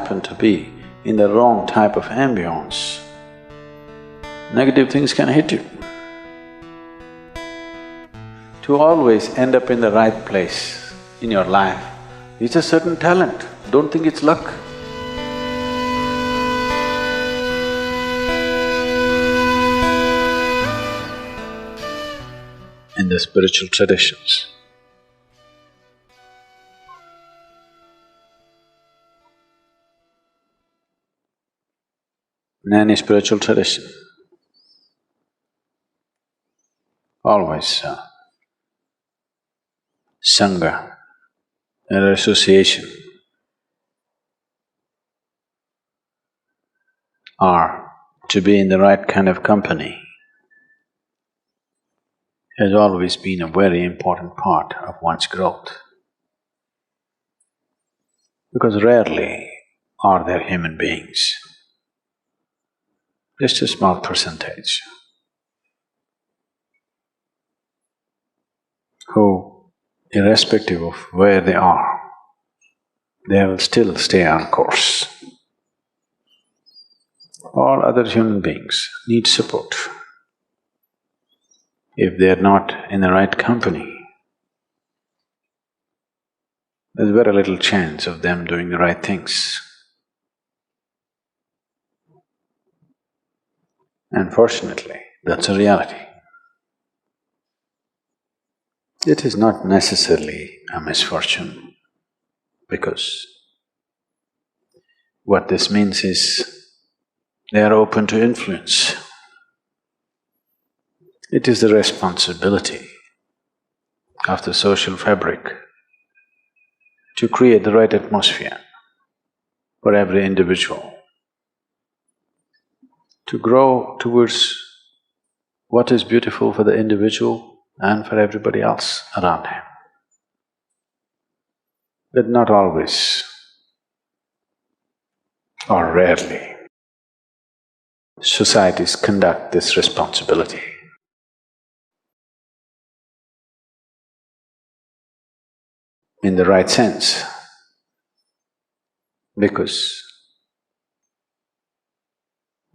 happen to be in the wrong type of ambience, negative things can hit you. To always end up in the right place in your life is a certain talent, don't think it's luck. In the spiritual traditions, in any spiritual tradition, always Sangha, or association, or to be in the right kind of company has always been a very important part of one's growth. Because rarely are there human beings, just a small percentage, who, irrespective of where they are, they will still stay on course. All other human beings need support. If they are not in the right company, there's very little chance of them doing the right things. Unfortunately, that's a reality. It is not necessarily a misfortune, because what this means is they are open to influence. It is the responsibility of the social fabric to create the right atmosphere for every individual, to grow towards what is beautiful for the individual and for everybody else around him. But not always, or rarely, societies conduct this responsibility. In the right sense, because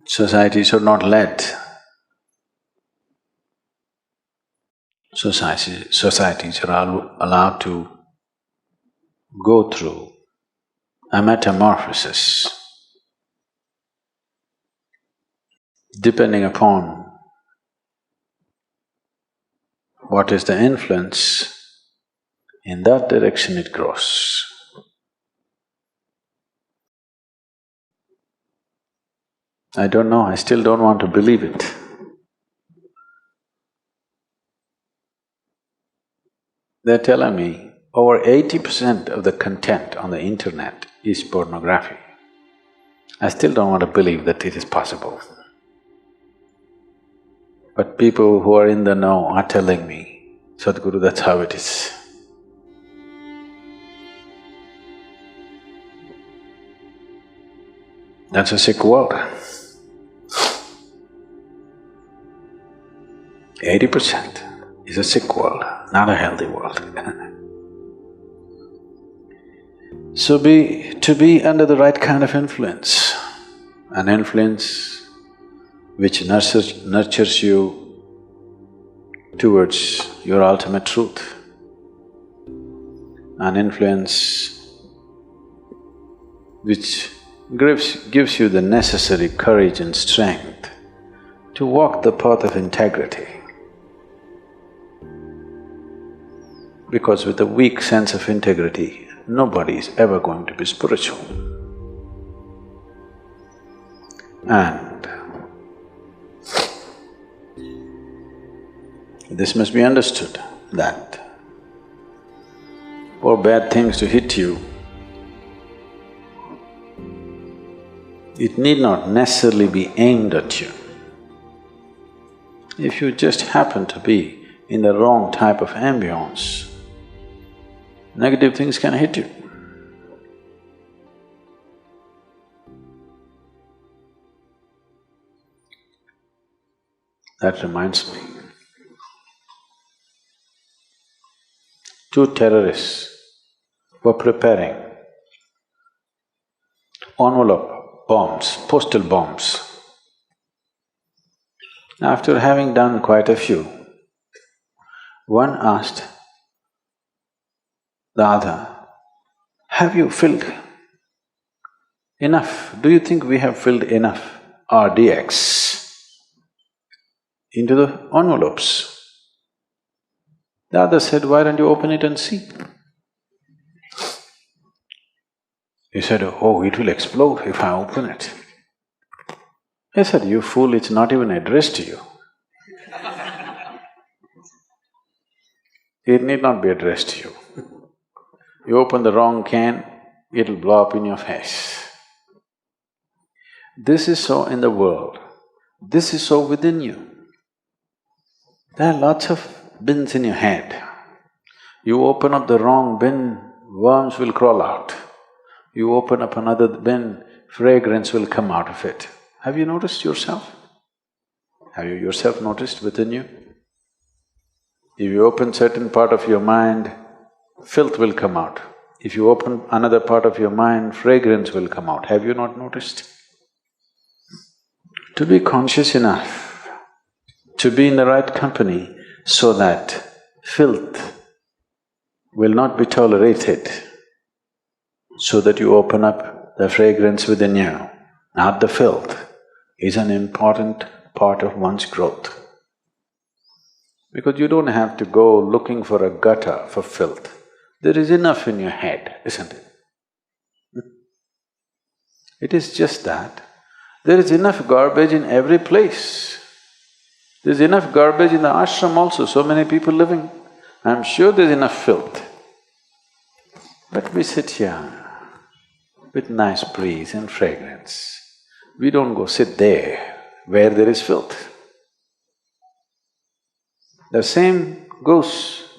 societies are not led. Societies are allowed to go through a metamorphosis depending upon what is the influence. In that direction it grows. I don't know, I still don't want to believe it. They're telling me over 80% of the content on the internet is pornography. I still don't want to believe that it is possible. But people who are in the know are telling me, Sadhguru, that's how it is. That's a sick world. 80% is a sick world, not a healthy world. So to be under the right kind of influence, an influence which nurtures you towards your ultimate truth, an influence which gives you the necessary courage and strength to walk the path of integrity. Because with a weak sense of integrity, nobody is ever going to be spiritual. And this must be understood, that for bad things to hit you, it need not necessarily be aimed at you. If you just happen to be in the wrong type of ambience, negative things can hit you. That reminds me, 2 terrorists were preparing envelope bombs, postal bombs. After having done quite a few, one asked the other, "Have you filled enough? Do you think we have filled enough RDX into the envelopes?" The other said, "Why don't you open it and see?" He said, "Oh, it will explode if I open it." I said, "You fool, it's not even addressed to you. It need not be addressed to you. You open the wrong can, it'll blow up in your face." This is so in the world, this is so within you. There are lots of bins in your head. You open up the wrong bin, worms will crawl out. You open up another bin, fragrance will come out of it. Have you noticed yourself? Have you yourself noticed within you? If you open certain part of your mind, filth will come out. If you open another part of your mind, fragrance will come out. Have you not noticed? To be conscious enough, to be in the right company so that filth will not be tolerated, so that you open up the fragrance within you, not the filth, is an important part of one's growth. Because you don't have to go looking for a gutter for filth. There is enough in your head, isn't it? It is just that there is enough garbage in every place. There's enough garbage in the ashram also, so many people living. I'm sure there's enough filth. But we sit here with nice breeze and fragrance. We don't go sit there where there is filth. The same goes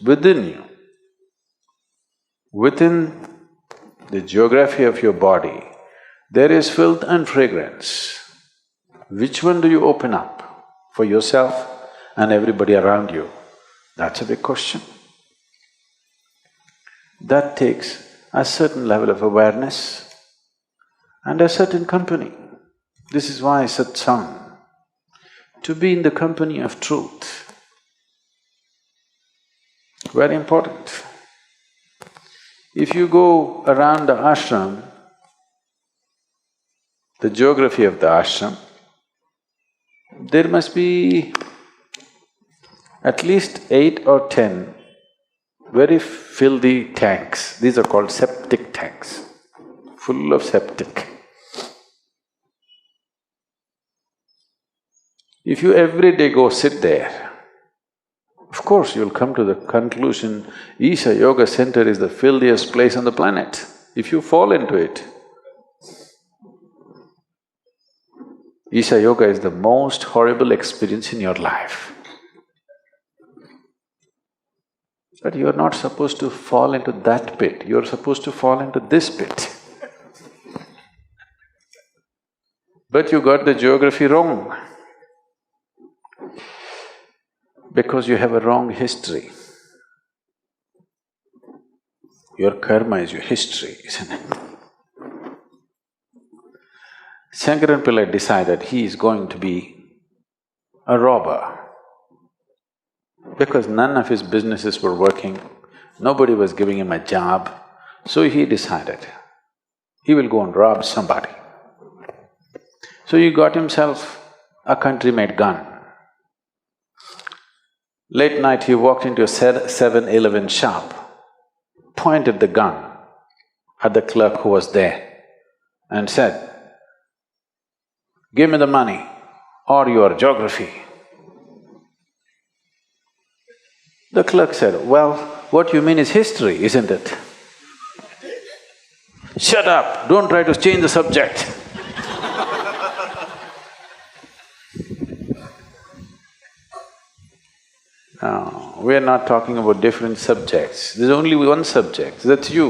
within you. Within the geography of your body, there is filth and fragrance. Which one do you open up for yourself and everybody around you? That's a big question. That takes a certain level of awareness and a certain company. This is why satsang, to be in the company of truth, very important. If you go around the ashram, the geography of the ashram, there must be at least 8 or 10 very filthy tanks. These are called septic tanks, full of septic. If you every day go sit there, of course you'll come to the conclusion, Isha Yoga Center is the filthiest place on the planet. If you fall into it, Isha Yoga is the most horrible experience in your life. But you're not supposed to fall into that pit, you're supposed to fall into this pit. But you got the geography wrong. Because you have a wrong history. Your karma is your history, isn't it? Shankaran Pillai decided he is going to be a robber. Because none of his businesses were working, nobody was giving him a job, so he decided he will go and rob somebody. So he got himself a country-made gun. Late night he walked into a 7-Eleven shop, pointed the gun at the clerk who was there and said, "Give me the money or your geography." The clerk said, "Well, what you mean is history, isn't it?" "Shut up, don't try to change the subject." No, we are not talking about different subjects. There's only one subject, that's you.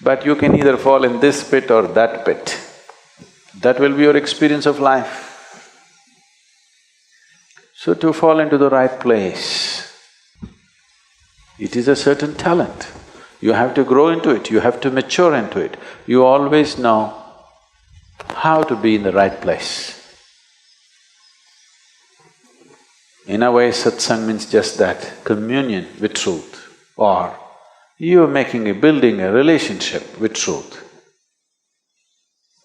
But you can either fall in this pit or that pit. That will be your experience of life. So to fall into the right place, it is a certain talent. You have to grow into it, you have to mature into it. You always know how to be in the right place. In a way, satsang means just that, communion with truth, or you are building a relationship with truth.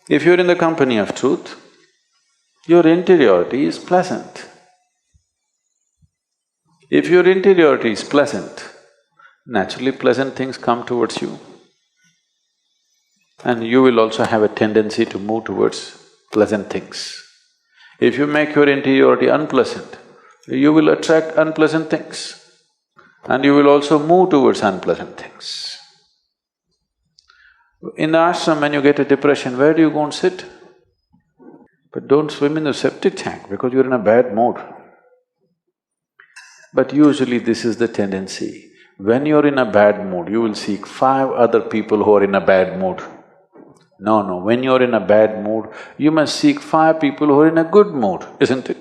If you're in the company of truth, your interiority is pleasant. If your interiority is pleasant, naturally pleasant things come towards you. And you will also have a tendency to move towards pleasant things. If you make your interiority unpleasant, you will attract unpleasant things. And you will also move towards unpleasant things. In the ashram, when you get a depression, where do you go and sit? But don't swim in the septic tank because you're in a bad mood. But usually this is the tendency. When you're in a bad mood, you will seek 5 other people who are in a bad mood. No, when you're in a bad mood, you must seek 5 people who are in a good mood, isn't it?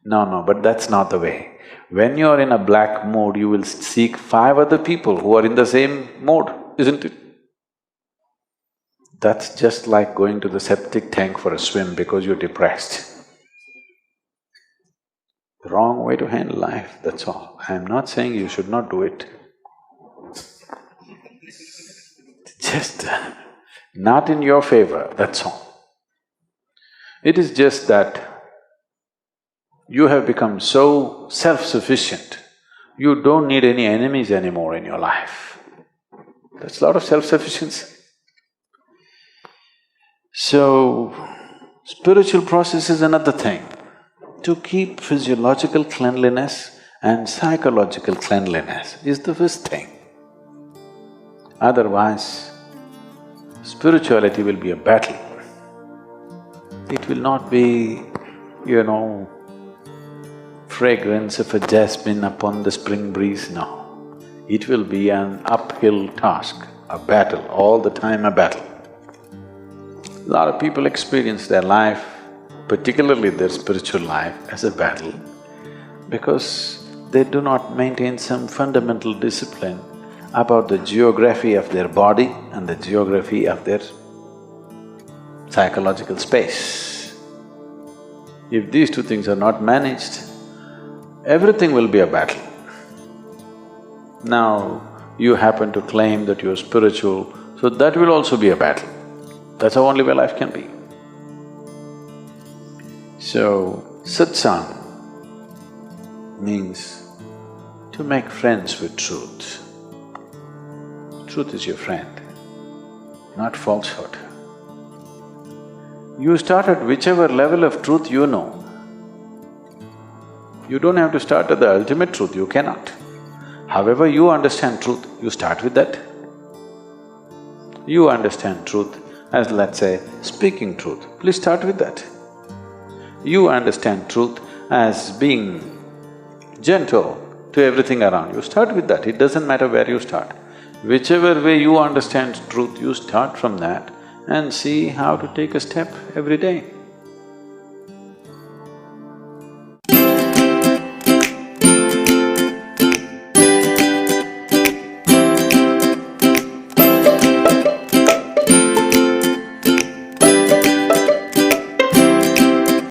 No, but that's not the way. When you're in a black mood, you will seek 5 other people who are in the same mood, isn't it? That's just like going to the septic tank for a swim because you're depressed. The wrong way to handle life, that's all. I'm not saying you should not do it. Just not in your favor, that's all. It is just that you have become so self-sufficient, you don't need any enemies anymore in your life. That's a lot of self-sufficiency. So, spiritual process is another thing. To keep physiological cleanliness and psychological cleanliness is the first thing. Otherwise, spirituality will be a battle. It will not be, fragrance of a jasmine upon the spring breeze, no. It will be an uphill task, a battle, all the time a battle. A lot of people experience their life, particularly their spiritual life, as a battle because they do not maintain some fundamental discipline about the geography of their body and the geography of their psychological space. If these 2 things are not managed, everything will be a battle. Now, you happen to claim that you're spiritual, so that will also be a battle. That's how only way life can be. So, satsang means to make friends with truth. Truth is your friend, not falsehood. You start at whichever level of truth you know. You don't have to start at the ultimate truth, you cannot. However you understand truth, you start with that. You understand truth as, let's say, speaking truth, please start with that. You understand truth as being gentle to everything around you, start with that, it doesn't matter where you start. Whichever way you understand truth, you start from that and see how to take a step every day.